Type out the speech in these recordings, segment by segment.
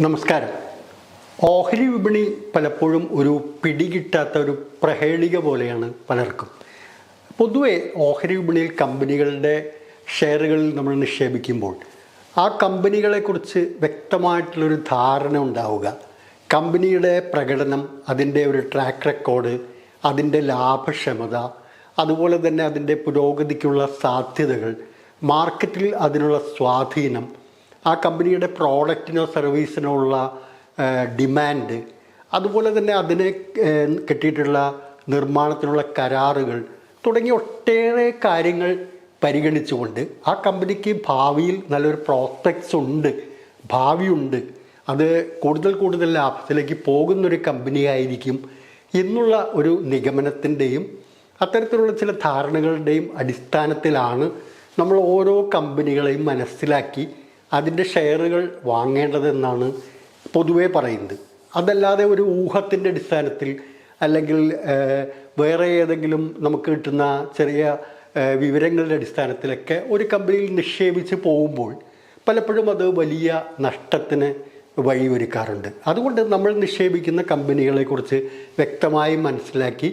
നമസ്കാരം. ഓഹരി വിപണി പലപ്പോഴും ഒരു പിടികിട്ടാത്ത ഒരു പ്രഹേളിക പോലെയാണ് പലർക്കും. പൊതുവെ ഓഹരി വിപണിയിൽ കമ്പനികളുടെ ഷെയറുകളിൽ നമ്മൾ നിക്ഷേപിക്കുമ്പോൾ ആ കമ്പനികളെക്കുറിച്ച് വ്യക്തമായിട്ടുള്ളൊരു ധാരണ ഉണ്ടാവുക, കമ്പനിയുടെ പ്രകടനം, അതിൻ്റെ ഒരു ട്രാക്ക് റെക്കോർഡ്, അതിൻ്റെ ലാഭക്ഷമത, അതുപോലെ തന്നെ അതിൻ്റെ പുരോഗതിക്കുള്ള സാധ്യതകൾ, മാർക്കറ്റിൽ അതിനുള്ള സ്വാധീനം, ആ കമ്പനിയുടെ പ്രോഡക്റ്റിനോ സർവീസിനോ ഉള്ള ഡിമാൻഡ്, അതുപോലെ തന്നെ അതിനെ കിട്ടിയിട്ടുള്ള നിർമ്മാണത്തിനുള്ള കരാറുകൾ തുടങ്ങിയ ഒട്ടേറെ കാര്യങ്ങൾ പരിഗണിച്ചുകൊണ്ട് ആ കമ്പനിക്ക് ഭാവിയിൽ നല്ലൊരു പ്രോസ്പെക്ട്സ് ഉണ്ട്, ഭാവിയുണ്ട്, അത് കൂടുതൽ ലാഭത്തിലേക്ക് പോകുന്നൊരു കമ്പനിയായിരിക്കും എന്നുള്ള ഒരു നിഗമനത്തിൻ്റെയും അത്തരത്തിലുള്ള ചില ധാരണകളുടെയും അടിസ്ഥാനത്തിലാണ് നമ്മൾ ഓരോ കമ്പനികളെയും മനസ്സിലാക്കി അതിൻ്റെ ഷെയറുകൾ വാങ്ങേണ്ടതെന്നാണ് പൊതുവേ പറയുന്നത്. അതല്ലാതെ ഒരു ഊഹത്തിൻ്റെ അടിസ്ഥാനത്തിൽ അല്ലെങ്കിൽ വേറെ ഏതെങ്കിലും നമുക്ക് കിട്ടുന്ന ചെറിയ വിവരങ്ങളുടെ അടിസ്ഥാനത്തിലൊക്കെ ഒരു കമ്പനിയിൽ നിക്ഷേപിച്ച് പോകുമ്പോൾ പലപ്പോഴും അത് വലിയ നഷ്ടത്തിന് വഴിയൊരുക്കാറുണ്ട്. അതുകൊണ്ട് നമ്മൾ നിക്ഷേപിക്കുന്ന കമ്പനികളെക്കുറിച്ച് വ്യക്തമായി മനസ്സിലാക്കി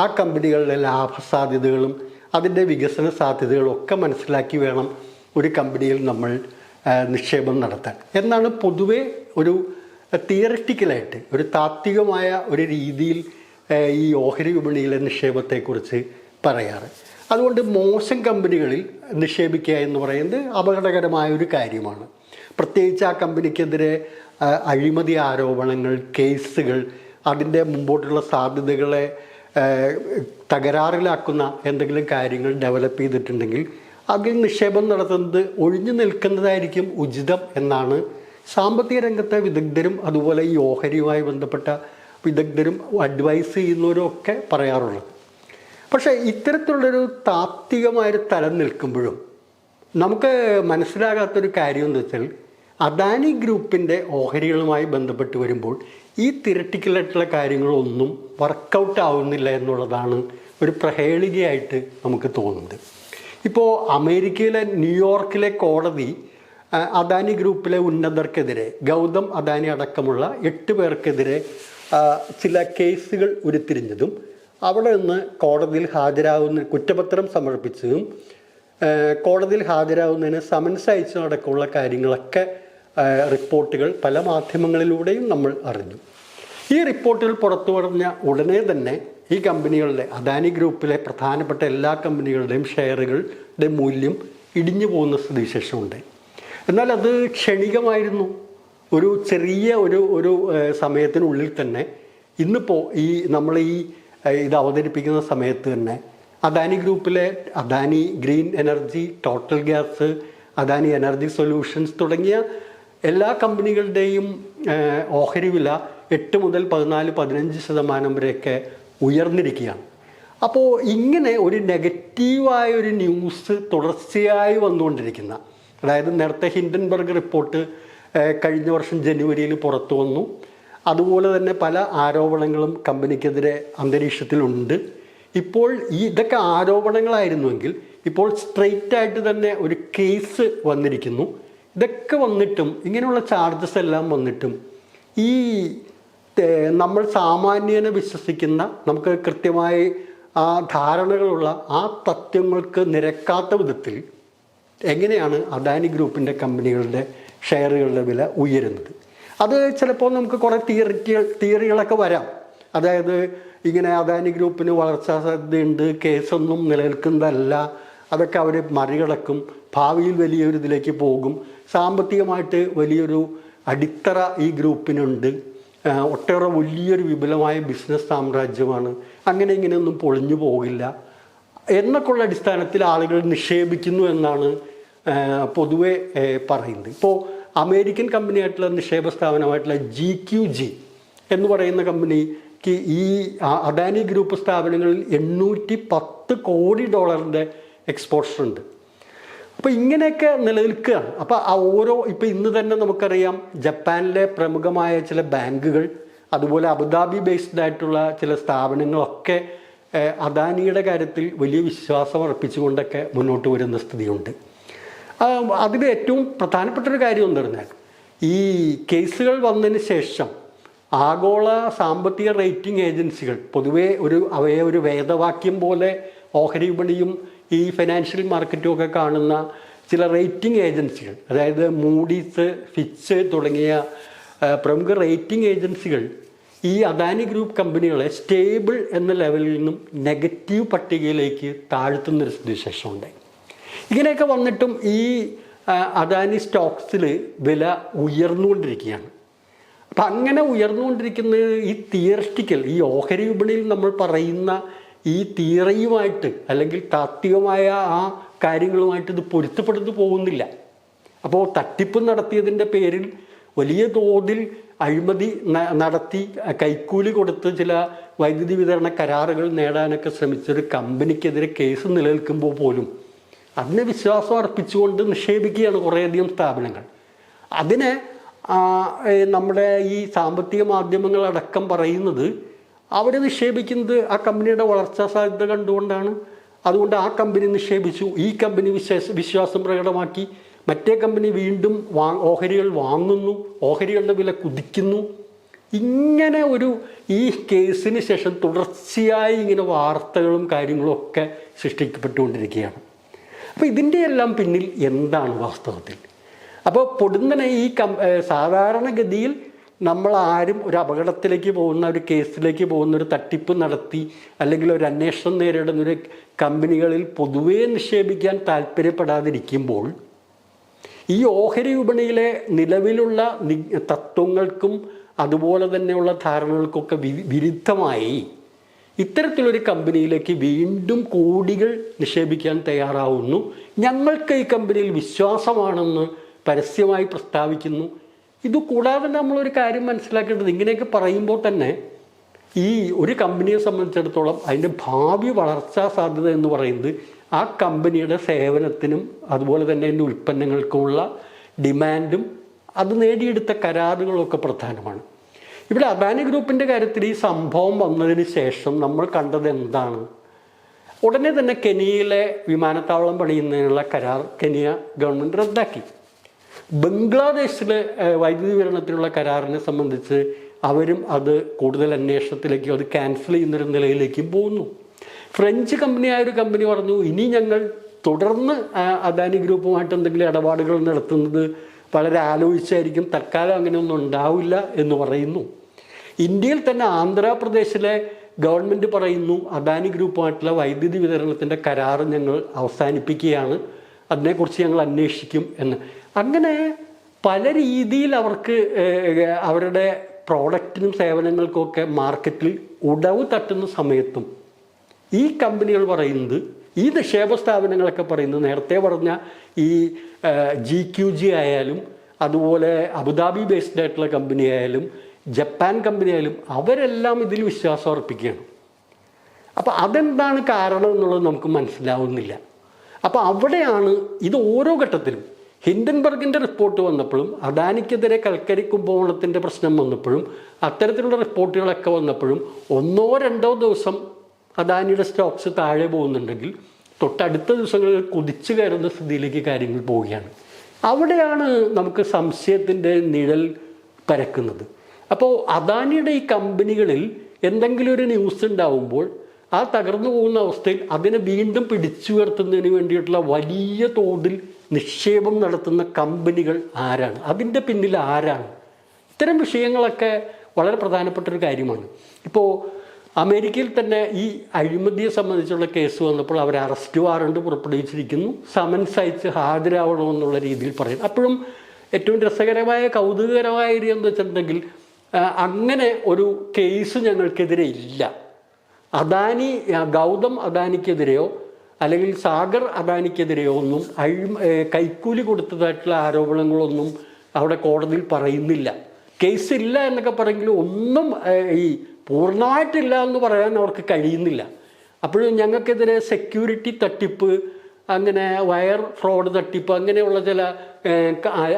ആ കമ്പനികളുടെ ലാഭസാധ്യതകളും അതിൻ്റെ വികസന സാധ്യതകളും ഒക്കെ മനസ്സിലാക്കി വേണം ഒരു കമ്പനിയിൽ നമ്മൾ നിക്ഷേപം നടത്താൻ എന്നാണ് പൊതുവെ ഒരു തിയററ്റിക്കലായിട്ട് ഒരു താത്വികമായ ഒരു രീതിയിൽ ഈ ഓഹരി വിപണിയിലെ നിക്ഷേപത്തെക്കുറിച്ച് പറയാറ്. അതുകൊണ്ട് മോശം കമ്പനികളിൽ നിക്ഷേപിക്കുക എന്ന് പറയുന്നത് അപകടകരമായ ഒരു കാര്യമാണ്. പ്രത്യേകിച്ച് ആ കമ്പനിക്കെതിരെ അഴിമതി ആരോപണങ്ങൾ, കേസുകൾ, അതിൻ്റെ മുമ്പോട്ടുള്ള സാധ്യതകളെ തകരാറിലാക്കുന്ന എന്തെങ്കിലും കാര്യങ്ങൾ ഡെവലപ്പ് ചെയ്തിട്ടുണ്ടെങ്കിൽ അതിൽ നിക്ഷേപം നടത്തുന്നത് ഒഴിഞ്ഞു നിൽക്കുന്നതായിരിക്കും ഉചിതം എന്നാണ് സാമ്പത്തിക രംഗത്തെ വിദഗ്ധരും അതുപോലെ ഈ ഓഹരിയുമായി ബന്ധപ്പെട്ട വിദഗ്ധരും അഡ്വൈസ് ചെയ്യുന്നവരും ഒക്കെ പറയാറുള്ളത്. പക്ഷേ ഇത്തരത്തിലുള്ളൊരു താത്വികമായൊരു തലം നിൽക്കുമ്പോഴും നമുക്ക് മനസ്സിലാകാത്തൊരു കാര്യം എന്ന് വെച്ചാൽ അദാനി ഗ്രൂപ്പിൻ്റെ ഓഹരികളുമായി ബന്ധപ്പെട്ട് വരുമ്പോൾ ഈ തിയററ്റിക്കലായിട്ടുള്ള കാര്യങ്ങളൊന്നും വർക്കൗട്ട് ആവുന്നില്ല എന്നുള്ളതാണ് ഒരു പ്രഹേളികയായിട്ട് നമുക്ക് തോന്നുന്നത്. ഇപ്പോൾ അമേരിക്കയിലെ ന്യൂയോർക്കിലെ കോടതി അദാനി ഗ്രൂപ്പിലെ ഉന്നതർക്കെതിരെ, ഗൗതം അദാനി അടക്കമുള്ള 8 പേർക്കെതിരെ ചില കേസുകൾ ഉരുത്തിരിഞ്ഞതും അവിടെ നിന്ന് കോടതിയിൽ കുറ്റപത്രം സമർപ്പിച്ചതും കോടതിയിൽ ഹാജരാകുന്നതിന് സമൻസ് അയച്ചതും അടക്കമുള്ള കാര്യങ്ങളൊക്കെ റിപ്പോർട്ടുകൾ പല മാധ്യമങ്ങളിലൂടെയും നമ്മൾ അറിഞ്ഞു. ഈ റിപ്പോർട്ടുകൾ പുറത്തു പറഞ്ഞ ഉടനെ തന്നെ ഈ കമ്പനികളുടെ, അദാനി ഗ്രൂപ്പിലെ പ്രധാനപ്പെട്ട എല്ലാ കമ്പനികളുടെയും ഷെയറുകളുടെ മൂല്യം ഇടിഞ്ഞു പോകുന്ന സ്ഥിതിവിശേഷമുണ്ട്. എന്നാൽ അത് ക്ഷണികമായിരുന്നു. ഒരു ചെറിയ ഒരു സമയത്തിനുള്ളിൽ തന്നെ ഇന്നിപ്പോൾ നമ്മൾ ഇത് അവതരിപ്പിക്കുന്ന സമയത്ത് തന്നെ അദാനി ഗ്രൂപ്പിലെ Adani green energy, total gas, Adani energy solutions തുടങ്ങിയ എല്ലാ കമ്പനികളുടെയും ഓഹരി വില 8 മുതൽ 14-15% വരെയൊക്കെ ഉയർന്നിരിക്കുകയാണ്. അപ്പോൾ ഇങ്ങനെ ഒരു നെഗറ്റീവായ ഒരു ന്യൂസ് തുടർച്ചയായി വന്നുകൊണ്ടിരിക്കുന്ന, അതായത് നേരത്തെ ഹിൻഡൻബർഗ് റിപ്പോർട്ട് കഴിഞ്ഞ വർഷം ജനുവരിയിൽ പുറത്തു വന്നു. അതുപോലെ തന്നെ പല ആരോപണങ്ങളും കമ്പനിക്കെതിരെ അന്തരീക്ഷത്തിലുണ്ട്. ഇപ്പോൾ ഇതൊക്കെ ആരോപണങ്ങളായിരുന്നുവെങ്കിൽ ഇപ്പോൾ സ്ട്രെയിറ്റ് ആയിട്ട് തന്നെ ഒരു കേസ് വന്നിരിക്കുന്നു. ഇതൊക്കെ വന്നിട്ടും, ഇങ്ങനെയുള്ള ചാർജസ് എല്ലാം വന്നിട്ടും ഈ നമ്മൾ സാമാന്യനെ വിശ്വസിക്കുന്ന, നമുക്ക് കൃത്യമായി ആ ധാരണകളുള്ള ആ തത്വങ്ങൾക്ക് നിരക്കാത്ത വിധത്തിൽ എങ്ങനെയാണ് അദാനി ഗ്രൂപ്പിൻ്റെ കമ്പനികളുടെ ഷെയറുകളുടെ വില ഉയരുന്നത്? അത് ചിലപ്പോൾ നമുക്ക് കുറേ തിയറികളൊക്കെ വരാം. അതായത് ഇങ്ങനെ അദാനി ഗ്രൂപ്പിന് വളർച്ചാ സാധ്യതയുണ്ട്, കേസൊന്നും നിലനിൽക്കുന്നതല്ല, അതൊക്കെ അവർ മറികടക്കും, ഭാവിയിൽ വലിയൊരു ഇതിലേക്ക് പോകും, സാമ്പത്തികമായിട്ട് വലിയൊരു അടിത്തറ ഈ ഗ്രൂപ്പിനുണ്ട്, ഒട്ടേറെ വലിയൊരു വിപുലമായ ബിസിനസ് സാമ്രാജ്യമാണ്, അങ്ങനെ ഇങ്ങനെയൊന്നും പൊളിഞ്ഞു പോകില്ല എന്നൊക്കെയുള്ള അടിസ്ഥാനത്തിൽ ആളുകൾ നിക്ഷേപിക്കുന്നു എന്നാണ് പൊതുവെ പറയുന്നത്. ഇപ്പോൾ അമേരിക്കൻ കമ്പനിയായിട്ടുള്ള നിക്ഷേപ സ്ഥാപനമായിട്ടുള്ള GQG എന്ന് പറയുന്ന കമ്പനിക്ക് ഈ അദാനി ഗ്രൂപ്പ് സ്ഥാപനങ്ങളിൽ $810 കോടി എക്സ്പോഷർ ഉണ്ട്. അപ്പോൾ ഇങ്ങനെയൊക്കെ നിലനിൽക്കുകയാണ്. അപ്പോൾ ഇപ്പോൾ ഇന്ന് തന്നെ നമുക്കറിയാം, ജപ്പാനിലെ പ്രമുഖമായ ചില ബാങ്കുകൾ, അതുപോലെ അബുദാബി ബേസ്ഡ് ആയിട്ടുള്ള ചില സ്ഥാപനങ്ങളൊക്കെ അദാനിയുടെ കാര്യത്തിൽ വലിയ വിശ്വാസം അർപ്പിച്ചുകൊണ്ടൊക്കെ മുന്നോട്ട് വരുന്ന സ്ഥിതിയുണ്ട്. അതിൽ ഏറ്റവും പ്രധാനപ്പെട്ട ഒരു കാര്യം എന്ന് പറഞ്ഞാൽ ഈ കേസുകൾ വന്നതിന് ശേഷം ആഗോള സാമ്പത്തിക റേറ്റിംഗ് ഏജൻസികൾ പൊതുവേ അവയെ ഒരു വേദവാക്യം പോലെ ഓഹരി വിപണിയും ഈ ഫിനാൻഷ്യൽ മാർക്കറ്റും ഒക്കെ കാണുന്ന ചില റേറ്റിംഗ് ഏജൻസികൾ, അതായത് മൂഡീസ്, ഫിച്ച് തുടങ്ങിയ പ്രമുഖ റേറ്റിംഗ് ഏജൻസികൾ ഈ അദാനി ഗ്രൂപ്പ് കമ്പനികളെ സ്റ്റേബിൾ എന്ന ലെവലിൽ നിന്നും നെഗറ്റീവ് പട്ടികയിലേക്ക് താഴ്ത്തുന്നൊരു സ്ഥിതിവിശേഷം ഉണ്ടായി. ഇങ്ങനെയൊക്കെ വന്നിട്ടും ഈ അദാനി സ്റ്റോക്സിൽ വില ഉയർന്നുകൊണ്ടിരിക്കുകയാണ്. അപ്പം അങ്ങനെ ഉയർന്നുകൊണ്ടിരിക്കുന്നത് ഈ തിയറിറ്റിക്കൽ, ഈ ഓഹരി വിപണിയിൽ നമ്മൾ പറയുന്ന ഈ തിയറിയുമായിട്ട് അല്ലെങ്കിൽ താത്വികമായ ആ കാര്യങ്ങളുമായിട്ട് ഇത് പൊരുത്തപ്പെടുന്നു പോകുന്നില്ല. അപ്പോൾ തട്ടിപ്പ് നടത്തിയതിൻ്റെ പേരിൽ വലിയ തോതിൽ അഴിമതി നടത്തി കൈക്കൂലി കൊടുത്ത് ചില വൈദ്യുതി വിതരണ കരാറുകൾ നേടാനൊക്കെ ശ്രമിച്ചൊരു കമ്പനിക്കെതിരെ കേസ് നിലനിൽക്കുമ്പോൾ പോലും അതിനെ വിശ്വാസം അർപ്പിച്ചുകൊണ്ട് നിക്ഷേപിക്കുകയാണ് കുറേയധികം സ്ഥാപനങ്ങൾ. അതിനെ നമ്മുടെ ഈ സാമ്പത്തിക മാധ്യമങ്ങളടക്കം പറയുന്നത് അവർ നിക്ഷേപിക്കുന്നത് ആ കമ്പനിയുടെ വളർച്ചാ സാധ്യത കണ്ടുകൊണ്ടാണ്. അതുകൊണ്ട് ആ കമ്പനി നിക്ഷേപിച്ചു, ഈ കമ്പനി വിശ്വാസം പ്രകടമാക്കി, മറ്റേ കമ്പനി വീണ്ടും ഓഹരികൾ വാങ്ങുന്നു, ഓഹരികളുടെ വില കുതിക്കുന്നു. ഇങ്ങനെ ഈ കേസിന് ശേഷം തുടർച്ചയായി ഇങ്ങനെ വാർത്തകളും കാര്യങ്ങളും ഒക്കെ സൃഷ്ടിക്കപ്പെട്ടുകൊണ്ടിരിക്കുകയാണ്. അപ്പോൾ ഇതിൻ്റെ എല്ലാം പിന്നിൽ എന്താണ് വാസ്തവത്തിൽ? അപ്പോൾ പൊടുന്നനെ ഈ സാധാരണഗതിയിൽ നമ്മൾ ആരും ഒരു അപകടത്തിലേക്ക് പോകുന്ന, ഒരു കേസിലേക്ക് പോകുന്ന, ഒരു തട്ടിപ്പ് നടത്തി അല്ലെങ്കിൽ ഒരു അന്വേഷണം നേരിടുന്നൊരു കമ്പനികളിൽ പൊതുവേ നിക്ഷേപിക്കാൻ താല്പര്യപ്പെടാതിരിക്കുമ്പോൾ ഈ ഓഹരി വിപണിയിലെ നിലവിലുള്ള തത്വങ്ങൾക്കും അതുപോലെ തന്നെയുള്ള ധാരണകൾക്കൊക്കെ വിരുദ്ധമായി ഇത്തരത്തിലൊരു കമ്പനിയിലേക്ക് വീണ്ടും കോടികൾ നിക്ഷേപിക്കാൻ തയ്യാറാവുന്നു. ഞങ്ങൾക്ക് ഈ കമ്പനിയിൽ വിശ്വാസമാണെന്ന് പരസ്യമായി പ്രസ്താവിക്കുന്നു. ഇത് കൂടാതെ നമ്മളൊരു കാര്യം മനസ്സിലാക്കേണ്ടത്, ഇങ്ങനെയൊക്കെ പറയുമ്പോൾ തന്നെ ഈ ഒരു കമ്പനിയെ സംബന്ധിച്ചിടത്തോളം അതിൻ്റെ ഭാവി വളർച്ചാ സാധ്യത എന്ന് പറയുന്നത് ആ കമ്പനിയുടെ സേവനത്തിനും അതുപോലെ തന്നെ അതിൻ്റെ ഉൽപ്പന്നങ്ങൾക്കുമുള്ള ഡിമാൻഡും അത് നേടിയെടുത്ത കരാറുകളൊക്കെ പ്രധാനമാണ്. ഇവിടെ അദാനി ഗ്രൂപ്പിൻ്റെ കാര്യത്തിൽ ഈ സംഭവം വന്നതിന് ശേഷം നമ്മൾ കണ്ടത് എന്താണ്? ഉടനെ തന്നെ കെനിയയിലെ വിമാനത്താവളം പണിയുന്നതിനുള്ള കരാർ കെനിയ ഗവൺമെൻറ് റദ്ദാക്കി. ബംഗ്ലാദേശിലെ വൈദ്യുതി വിതരണത്തിനുള്ള കരാറിനെ സംബന്ധിച്ച് അവരും അത് കൂടുതൽ അന്വേഷണത്തിലേക്കും അത് ക്യാൻസൽ ചെയ്യുന്നൊരു നിലയിലേക്കും പോകുന്നു. ഫ്രഞ്ച് കമ്പനിയായൊരു കമ്പനി പറഞ്ഞു, ഇനി ഞങ്ങൾ തുടർന്ന് അദാനി ഗ്രൂപ്പുമായിട്ട് എന്തെങ്കിലും ഇടപാടുകൾ നടത്തുന്നത് വളരെ ആലോചിച്ചായിരിക്കും, തൽക്കാലം അങ്ങനെയൊന്നും ഉണ്ടാവില്ല എന്ന് പറയുന്നു. ഇന്ത്യയിൽ തന്നെ ആന്ധ്രാപ്രദേശിലെ ഗവൺമെൻറ് പറയുന്നു അദാനി ഗ്രൂപ്പുമായിട്ടുള്ള വൈദ്യുതി വിതരണത്തിൻ്റെ കരാർ ഞങ്ങൾ അവസാനിപ്പിക്കുകയാണ്, അതിനെക്കുറിച്ച് ഞങ്ങൾ അന്വേഷിക്കും എന്ന്. അങ്ങനെ പല രീതിയിൽ അവർക്ക് അവരുടെ പ്രോഡക്റ്റിനും സേവനങ്ങൾക്കൊക്കെ മാർക്കറ്റിൽ ഉടവ് തട്ടുന്ന സമയത്തും ഈ കമ്പനികൾ പറയുന്നത്, ഈ നിക്ഷേപ സ്ഥാപനങ്ങളൊക്കെ പറയുന്നത്, നേരത്തെ പറഞ്ഞ ഈ GQG ആയാലും അതുപോലെ അബുദാബി ബേസ്ഡ് ആയിട്ടുള്ള കമ്പനി ആയാലും ജപ്പാൻ കമ്പനി ആയാലും അവരെല്ലാം ഇതിൽ വിശ്വാസം അർപ്പിക്കുകയാണ്. അപ്പോൾ അതെന്താണ് കാരണം എന്നുള്ളത് നമുക്ക് മനസ്സിലാവുന്നില്ല. അപ്പോൾ അവിടെയാണ് ഇത് ഓരോ ഘട്ടത്തിലും ഹിൻഡൻബർഗിൻ്റെ റിപ്പോർട്ട് വന്നപ്പോഴും അദാനിക്കെതിരെ കൽക്കരി കുംഭകോണത്തിൻ്റെ പ്രശ്നം വന്നപ്പോഴും അത്തരത്തിലുള്ള റിപ്പോർട്ടുകളൊക്കെ വന്നപ്പോഴും 1-2 ദിവസം അദാനിയുടെ സ്റ്റോക്സ് താഴെ പോകുന്നുണ്ടെങ്കിൽ തൊട്ടടുത്ത ദിവസങ്ങളിൽ കുതിച്ചു കയറുന്ന സ്ഥിതിയിലേക്ക് കാര്യങ്ങൾ പോവുകയാണ്. അവിടെയാണ് നമുക്ക് സംശയത്തിൻ്റെ നിഴൽ പരക്കുന്നത്. അപ്പോൾ അദാനിയുടെ ഈ കമ്പനികളിൽ എന്തെങ്കിലും ഒരു ന്യൂസ് ഉണ്ടാവുമ്പോൾ ആ തകർന്നു പോകുന്ന അവസ്ഥയിൽ അതിനെ വീണ്ടും പിടിച്ചുയർത്തുന്നതിന് വേണ്ടിയിട്ടുള്ള വലിയ തോതിൽ നിക്ഷേപം നടത്തുന്ന കമ്പനികൾ ആരാണ്, അതിൻ്റെ പിന്നിൽ ആരാണ്? ഇത്തരം വിഷയങ്ങളൊക്കെ വളരെ പ്രധാനപ്പെട്ടൊരു കാര്യമാണ്. ഇപ്പോൾ അമേരിക്കയിൽ തന്നെ ഈ അഴിമതിയെ സംബന്ധിച്ചുള്ള കേസ് വന്നപ്പോൾ അവർ അറസ്റ്റ് വാറണ്ട് പുറപ്പെടുവിച്ചിരിക്കുന്നു, സമൻസ് അയച്ച് ഹാജരാവണമെന്നുള്ള രീതിയിൽ പറയും. അപ്പോഴും ഏറ്റവും രസകരമായ കൗതുകകരമായ കാര്യം എന്ന് വെച്ചിട്ടുണ്ടെങ്കിൽ അങ്ങനെ ഒരു കേസ് ഞങ്ങൾക്കെതിരെ ഇല്ല. ഗൗതം അദാനിക്കെതിരെയോ അല്ലെങ്കിൽ സാഗർ അദാനിക്കെതിരെയോ ഒന്നും കൈക്കൂലി കൊടുത്തതായിട്ടുള്ള ആരോപണങ്ങളൊന്നും അവിടെ കോടതിയിൽ പറയുന്നില്ല. കേസില്ല എന്നൊക്കെ പറയെങ്കിലും ഒന്നും ഈ പൂർണ്ണമായിട്ടില്ല എന്ന് പറയാൻ അവർക്ക് കഴിയുന്നില്ല. അപ്പോഴും ഞങ്ങൾക്കെതിരെ സെക്യൂരിറ്റി തട്ടിപ്പ്, അങ്ങനെ വയർ ഫ്രോഡ് തട്ടിപ്പ്, അങ്ങനെയുള്ള ചില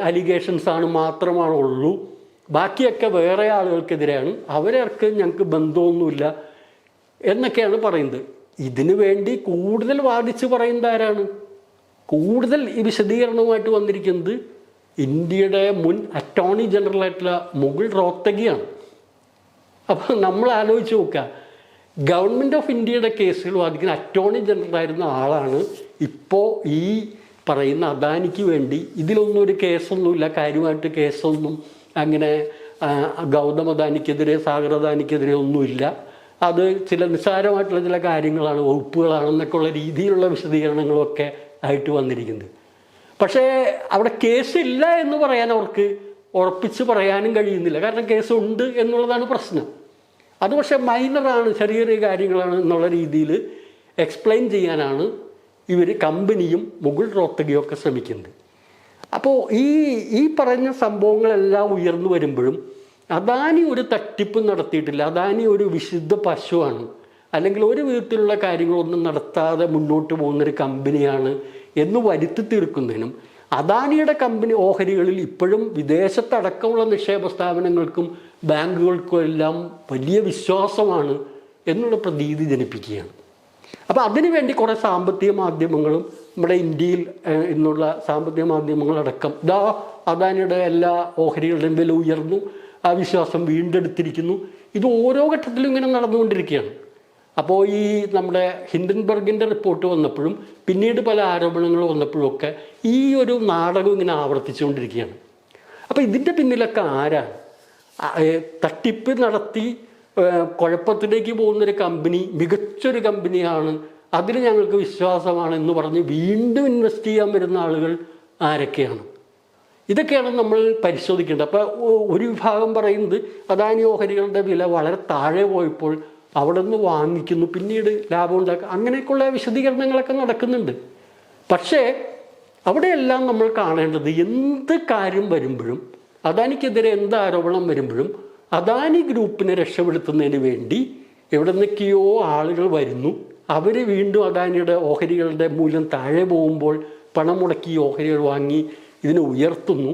അലിഗേഷൻസാണ് മാത്രമാണുള്ളൂ. ബാക്കിയൊക്കെ വേറെ ആളുകൾക്കെതിരെയാണ്, അവർക്ക് ഞങ്ങൾക്ക് ബന്ധമൊന്നുമില്ല എന്നൊക്കെയാണ് പറയുന്നത്. ഇതിനു വേണ്ടി കൂടുതൽ വാദിച്ച് പറയുന്നത് ആരാണ്? കൂടുതൽ ഈ വിശദീകരണവുമായിട്ട് വന്നിരിക്കുന്നത് ഇന്ത്യയുടെ മുൻ അറ്റോർണി ജനറലായിട്ടുള്ള മുകുൾ റോത്തഗിയാണ്. അപ്പോൾ നമ്മൾ ആലോചിച്ച് നോക്കുക, ഗവൺമെൻറ് ഓഫ് ഇന്ത്യയുടെ കേസുകൾ വാദിക്കുന്ന അറ്റോർണി ജനറലായിരുന്ന ആളാണ് ഇപ്പോൾ ഈ പറയുന്ന അദാനിക്ക് വേണ്ടി. ഇതിലൊന്നും ഒരു കേസൊന്നുമില്ല, കാര്യമായിട്ട് കേസൊന്നും അങ്ങനെ ഗൗതം അദാനിക്കെതിരെ സാഗർ അദാനിക്കെതിരെ ഒന്നുമില്ല. അത് ചില നിസ്സാരമായിട്ടുള്ള ചില കാര്യങ്ങളാണ്, വകുപ്പുകളാണെന്നൊക്കെ ഉള്ള രീതിയിലുള്ള വിശദീകരണങ്ങളൊക്കെ ആയിട്ട് വന്നിരിക്കുന്നത്. പക്ഷേ അവിടെ കേസില്ല എന്ന് പറയാൻ അവർക്ക് ഉറപ്പിച്ച് പറയാനും കഴിയുന്നില്ല. കാരണം കേസുണ്ട് എന്നുള്ളതാണ് പ്രശ്നം. അത് പക്ഷേ മൈനറാണ്, ചെറിയ ചെറിയ കാര്യങ്ങളാണ് എന്നുള്ള രീതിയിൽ എക്സ്പ്ലെയിൻ ചെയ്യാനാണ് ഇവർ കമ്പനിയും മുകുൾ റോത്തഗിയും ഒക്കെ ശ്രമിക്കുന്നത്. അപ്പോൾ ഈ പറഞ്ഞ സംഭവങ്ങളെല്ലാം ഉയർന്നു വരുമ്പോഴും അദാനി ഒരു തട്ടിപ്പ് നടത്തിയിട്ടില്ല. അദാനി ഒരു വിശുദ്ധ പശുവാണ്, അല്ലെങ്കിൽ ഒരു വിധത്തിലുള്ള കാര്യങ്ങളൊന്നും നടത്താതെ മുന്നോട്ട് പോകുന്നൊരു കമ്പനിയാണ് എന്ന് വരുത്തി തീർക്കുന്നതിനും അദാനിയുടെ കമ്പനി ഓഹരികളിൽ ഇപ്പോഴും വിദേശത്തടക്കമുള്ള നിക്ഷേപ സ്ഥാപനങ്ങൾക്കും ബാങ്കുകൾക്കും എല്ലാം വലിയ വിശ്വാസമാണ് എന്നുള്ള പ്രതീതി ജനിപ്പിക്കുകയാണ്. അപ്പോൾ അതിനുവേണ്ടി കുറേ സാമ്പത്തിക മാധ്യമങ്ങളും നമ്മുടെ ഇന്ത്യയിൽ ഇന്നുള്ള സാമ്പത്തിക മാധ്യമങ്ങളടക്കം അദാനിയുടെ എല്ലാ ഓഹരികളുടെയും വില ഉയർന്നു, ആ വിശ്വാസം വീണ്ടെടുത്തിരിക്കുന്നു, ഇത് ഓരോ ഘട്ടത്തിലും ഇങ്ങനെ നടന്നുകൊണ്ടിരിക്കുകയാണ്. അപ്പോൾ ഈ നമ്മുടെ ഹിൻഡൻബർഗിൻ്റെ റിപ്പോർട്ട് വന്നപ്പോഴും പിന്നീട് പല ആരോപണങ്ങൾ വന്നപ്പോഴും ഒക്കെ ഈ ഒരു നാടകം ഇങ്ങനെ ആവർത്തിച്ചുകൊണ്ടിരിക്കുകയാണ്. അപ്പോൾ ഇതിൻ്റെ പിന്നിലൊക്കെ ആരാണ്? തട്ടിപ്പ് നടത്തി കുഴപ്പത്തിലേക്ക് പോകുന്നൊരു കമ്പനി മികച്ചൊരു കമ്പനിയാണ്, അതിൽ ഞങ്ങൾക്ക് വിശ്വാസമാണ് എന്ന് പറഞ്ഞ് വീണ്ടും ഇൻവെസ്റ്റ് ചെയ്യാൻ വരുന്ന ആളുകൾ ആരൊക്കെയാണ്? ഇതൊക്കെയാണ് നമ്മൾ പരിശോധിക്കേണ്ടത്. അപ്പോൾ ഒരു വിഭാഗം പറയുന്നത് അദാനി ഓഹരികളുടെ വില വളരെ താഴെ പോയപ്പോൾ അവിടെ നിന്ന് വാങ്ങിക്കുന്നു, പിന്നീട് ലാഭം ഉണ്ടാക്കുക, അങ്ങനെയൊക്കെയുള്ള വിശദീകരണങ്ങളൊക്കെ നടക്കുന്നുണ്ട്. പക്ഷേ അവിടെയെല്ലാം നമ്മൾ കാണേണ്ടത് എന്ത് കാര്യം വരുമ്പോഴും, അദാനിക്കെതിരെ എന്ത് ആരോപണം വരുമ്പോഴും അദാനി ഗ്രൂപ്പിനെ രക്ഷപ്പെടുത്തുന്നതിന് വേണ്ടി എവിടെ നിന്നൊക്കെയോ ആളുകൾ വരുന്നു. അവർ വീണ്ടും അദാനിയുടെ ഓഹരികളുടെ മൂല്യം താഴെ പോകുമ്പോൾ പണം മുടക്കി ഓഹരികൾ വാങ്ങി ഇതിനെ ഉയർത്തുന്നു.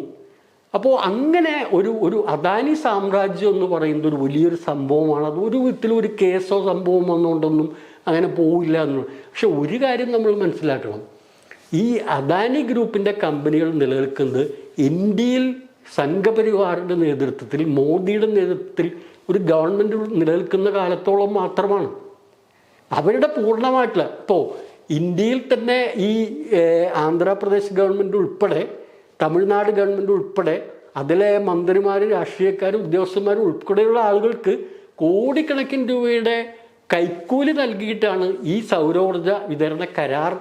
അപ്പോൾ അങ്ങനെ ഒരു അദാനി സാമ്രാജ്യം എന്ന് പറയുന്നത് ഒരു വലിയൊരു സംഭവമാണ്. അത് ഒരു വിധത്തിലും ഒരു കേസോ സംഭവം വന്നുകൊണ്ടൊന്നും അങ്ങനെ പോവില്ല എന്ന്. പക്ഷെ ഒരു കാര്യം നമ്മൾ മനസ്സിലാക്കണം, ഈ അദാനി ഗ്രൂപ്പിൻ്റെ കമ്പനികൾ നിലനിൽക്കുന്നത് ഇന്ത്യയിൽ സംഘപരിവാറിൻ്റെ നേതൃത്വത്തിൽ, മോദിയുടെ നേതൃത്വത്തിൽ ഒരു ഗവൺമെൻറ് നിലനിൽക്കുന്ന കാലത്തോളം മാത്രമാണ്. അവരുടെ പൂർണ്ണമായിട്ടുള്ള ഇപ്പോൾ ഇന്ത്യയിൽ തന്നെ ഈ ആന്ധ്രാപ്രദേശ് ഗവൺമെൻറ് ഉൾപ്പെടെ തമിഴ്നാട് ഗവൺമെൻറ് ഉൾപ്പെടെ അതിലെ മന്ത്രിമാരും രാഷ്ട്രീയക്കാരും ഉദ്യോഗസ്ഥന്മാരും ഉൾപ്പെടെയുള്ള ആളുകൾക്ക് കോടിക്കണക്കിന് രൂപയുടെ കൈക്കൂലി നൽകിയിട്ടാണ് ഈ സൗരോർജ വിതരണ കരാർ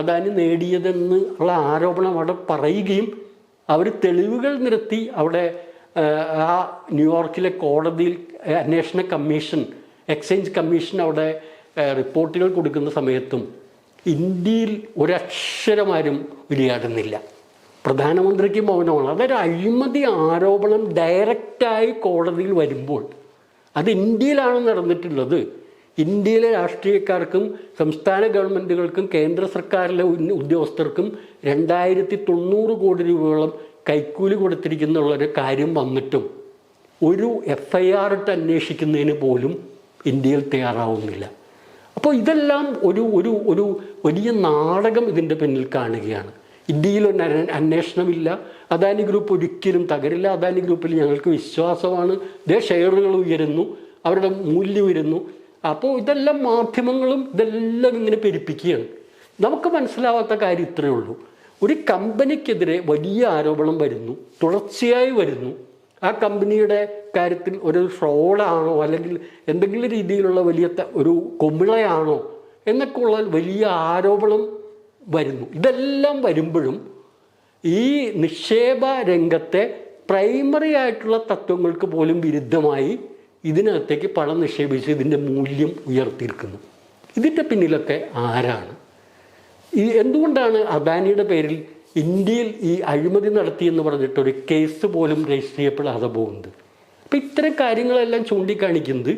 അദാനി നേടിയതെന്ന് ഉള്ള ആരോപണം അവിടെ പറയുകയും അവർ തെളിവുകൾ നിരത്തി അവിടെ ആ ന്യൂയോർക്കിലെ കോടതിയിൽ അന്വേഷണ കമ്മീഷൻ, എക്സ്ചേഞ്ച് കമ്മീഷൻ അവിടെ റിപ്പോർട്ടുകൾ കൊടുക്കുന്ന സമയത്തും ഇന്ത്യയിൽ ഒരക്ഷരമാരും വിളിയാടുന്നില്ല. പ്രധാനമന്ത്രിക്ക് മൗനമാണ്. അതൊരു അഴിമതി ആരോപണം ഡയറക്റ്റായി കോടതിയിൽ വരുമ്പോൾ അത് ഇന്ത്യയിലാണ് നടന്നിട്ടുള്ളത്. ഇന്ത്യയിലെ രാഷ്ട്രീയക്കാർക്കും സംസ്ഥാന ഗവൺമെൻറ്റുകൾക്കും കേന്ദ്ര സർക്കാരിലെ ഉദ്യോഗസ്ഥർക്കും 2090 കോടി രൂപയോളം കൈക്കൂലി കൊടുത്തിരിക്കുന്നുള്ളൊരു കാര്യം വന്നിട്ടും ഒരു FIR ഇട്ട് അന്വേഷിക്കുന്നതിന് പോലും ഇന്ത്യയിൽ തയ്യാറാവുന്നില്ല. അപ്പോൾ ഇതെല്ലാം ഒരു വലിയ നാടകം ഇതിൻ്റെ പിന്നിൽ കാണുകയാണ്. ഇന്ത്യയിലൊരു അന്വേഷണമില്ല, അദാനി ഗ്രൂപ്പ് ഒരിക്കലും തകരില്ല, അദാനി ഗ്രൂപ്പിൽ ഞങ്ങൾക്ക് വിശ്വാസമാണ്, ഷെയറുകൾ ഉയരുന്നു, അവരുടെ മൂല്യം ഉയരുന്നു. അപ്പോൾ ഇതെല്ലാം മാധ്യമങ്ങളും ഇതെല്ലാം ഇങ്ങനെ പെരുപ്പിക്കുകയാണ്. നമുക്ക് മനസ്സിലാവാത്ത കാര്യം ഇത്രയേ ഉള്ളൂ, ഒരു കമ്പനിക്കെതിരെ വലിയ ആരോപണം വരുന്നു, തുടർച്ചയായി വരുന്നു. ആ കമ്പനിയുടെ കാര്യത്തിൽ ഒരു ഫ്രോഡാണോ അല്ലെങ്കിൽ എന്തെങ്കിലും രീതിയിലുള്ള വലിയ ഒരു കൊമിളയാണോ എന്നൊക്കെ ഉള്ള വലിയ ആരോപണം വരുന്നു. ഇതെല്ലാം വരുമ്പോഴും ഈ നിക്ഷേപ രംഗത്തെ പ്രൈമറി ആയിട്ടുള്ള തത്വങ്ങൾക്ക് പോലും വിരുദ്ധമായി ഇതിനകത്തേക്ക് പണം നിക്ഷേപിച്ച് ഇതിൻ്റെ മൂല്യം ഉയർത്തിയിരിക്കുന്നു. ഇതിൻ്റെ പിന്നിലൊക്കെ ആരാണ്? എന്തുകൊണ്ടാണ് അദാനിയുടെ പേരിൽ ഇന്ത്യയിൽ ഈ അഴിമതി നടത്തിയെന്ന് പറഞ്ഞിട്ടൊരു കേസ് പോലും രജിസ്റ്റർ ചെയ്യപ്പെടാതെ പോകുന്നത്? അപ്പോൾ ഇത്തരം കാര്യങ്ങളെല്ലാം ചൂണ്ടിക്കാണിക്കുന്നത്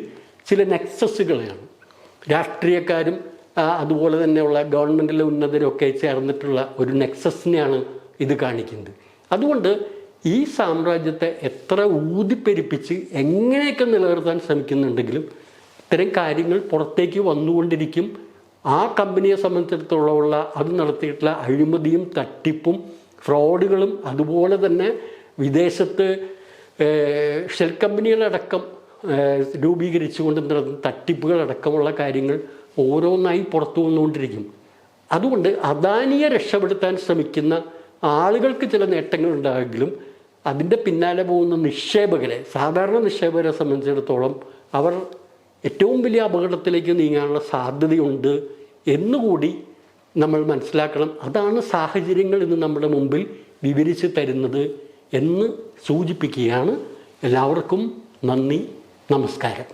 ചില നെക്സസുകളെയാണ്. രാഷ്ട്രീയക്കാരും അതുപോലെ തന്നെയുള്ള ഗവൺമെൻറ്റിലെ ഉന്നതരൊക്കെ ചേർന്നിട്ടുള്ള ഒരു നെക്സസിനെയാണ് ഇത് കാണിക്കുന്നത്. അതുകൊണ്ട് ഈ സാമ്രാജ്യത്തെ എത്ര ഊതിപ്പെരിപ്പിച്ച് എങ്ങനെയൊക്കെ നിലനിർത്താൻ ശ്രമിക്കുന്നുണ്ടെങ്കിലും ഇത്തരം കാര്യങ്ങൾ പുറത്തേക്ക് വന്നുകൊണ്ടിരിക്കും. ആ കമ്പനിയെ സംബന്ധിച്ചിടത്തോളമുള്ള അത് നടത്തിയിട്ടുള്ള അഴിമതിയും തട്ടിപ്പും ഫ്രോഡുകളും അതുപോലെ തന്നെ വിദേശത്ത് ഷെൽ കമ്പനികളടക്കം രൂപീകരിച്ചുകൊണ്ട് നടന്ന തട്ടിപ്പുകളടക്കമുള്ള കാര്യങ്ങൾ ഓരോന്നായി പുറത്തു വന്നുകൊണ്ടിരിക്കും. അതുകൊണ്ട് അദാനിയെ രക്ഷപ്പെടുത്താൻ ശ്രമിക്കുന്ന ആളുകൾക്ക് ചില നേട്ടങ്ങളുണ്ടായെങ്കിലും അതിൻ്റെ പിന്നാലെ പോകുന്ന നിക്ഷേപകരെ, സാധാരണ നിക്ഷേപകരെ സംബന്ധിച്ചിടത്തോളം അവർ ഏറ്റവും വലിയ അപകടത്തിലേക്ക് നീങ്ങാനുള്ള സാധ്യതയുണ്ട് എന്നുകൂടി നമ്മൾ മനസ്സിലാക്കണം. അതാണ് സാഹചര്യങ്ങൾ ഇന്ന് നമ്മുടെ മുമ്പിൽ വിവരിച്ച് തരുന്നത് എന്ന് സൂചിപ്പിക്കുകയാണ്. എല്ലാവർക്കും നന്ദി, നമസ്കാരം.